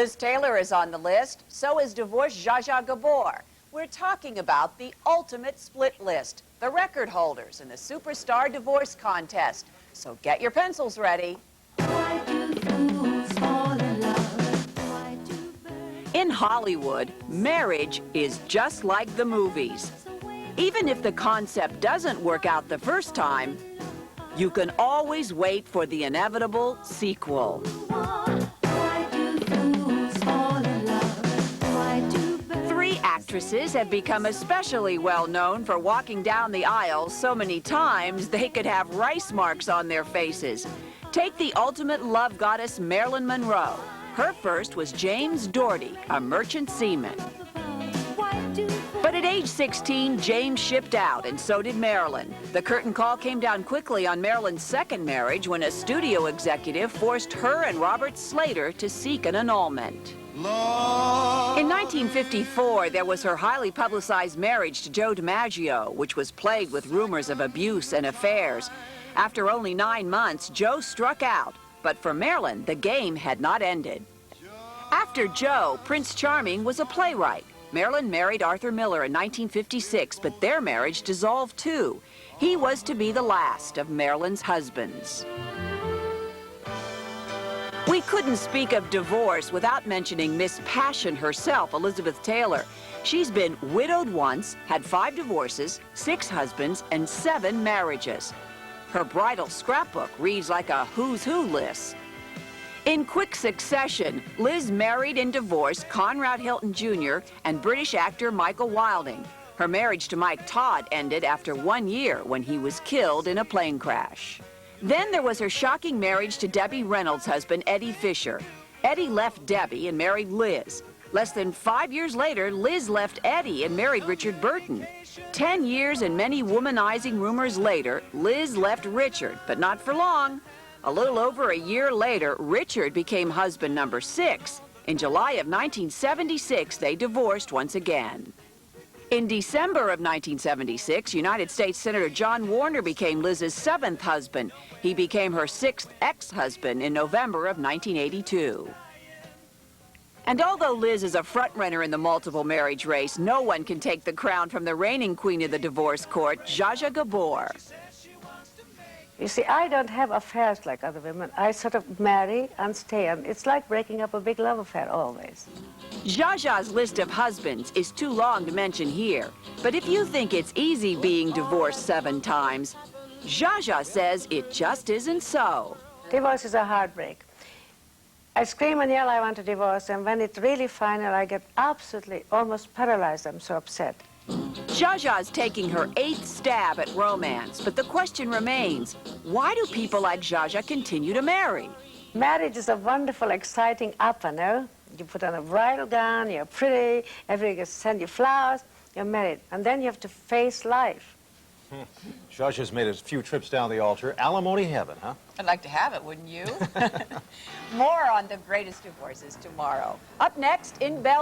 Liz Taylor is on the list, so is divorced Gabor. We're talking about the ultimate split list, the record holders in the Superstar Divorce Contest. So get your pencils ready. In Hollywood, marriage is just like the movies. Even if the concept doesn't work out the first time, you can always wait for the inevitable sequel. Three actresses have become especially well known for walking down the aisle so many times they could have rice marks on their faces. Take the ultimate love goddess Marilyn Monroe. Her first was James Doherty, a merchant seaman. But at age 16, James shipped out, and so did Marilyn. The curtain call came down quickly on Marilyn's second marriage when a studio executive forced her and Robert Slater to seek an annulment. In 1954, there was her highly publicized marriage to Joe DiMaggio, which was plagued with rumors of abuse and affairs. After only 9 months, Joe struck out, but for Marilyn, the game had not ended. After Joe, Prince Charming was a playwright. Marilyn married Arthur Miller in 1956, but their marriage dissolved too. He was to be the last of Marilyn's husbands. We couldn't speak of divorce without mentioning Miss Passion herself, Elizabeth Taylor. She's been widowed once, had 5 divorces, 6 husbands, and 7 marriages. Her bridal scrapbook reads like a who's who list. In quick succession, Liz married and divorced Conrad Hilton Jr. and British actor Michael Wilding. Her marriage to Mike Todd ended after 1 year when he was killed in a plane crash. Then there was her shocking marriage to Debbie Reynolds' husband, Eddie Fisher. Eddie left Debbie and married Liz. Less than 5 years later, Liz left Eddie and married Richard Burton. 10 years and many womanizing rumors later, Liz left Richard, but not for long. A little over a year later, Richard became husband number 6. In July of 1976, they divorced once again. In December of 1976, United States Senator John Warner became Liz's 7th husband. He became her 6th ex-husband in November of 1982. And although Liz is a front-runner in the multiple marriage race, no one can take the crown from the reigning queen of the divorce court, Gabor. You see, I don't have affairs like other women. I sort of marry and stay, and it's like breaking up a big love affair always. Zsa's list of husbands is too long to mention here, but if you think it's easy being divorced 7 times, Zsa says it just isn't so. Divorce is a heartbreak. I scream and yell I want a divorce, and when it's really final, I get absolutely almost paralyzed. I'm so upset. Zsa's taking her 8th stab at romance, but the question remains, why do people like Zsa continue to marry? Marriage is a wonderful, exciting up, you know? You put on a bridal gown, you're pretty, everybody sends you flowers, you're married, and then you have to face life. Zsa's made a few trips down the altar. Alimony heaven, huh? I'd like to have it, wouldn't you? More on the greatest divorces tomorrow. Up next in Belgium.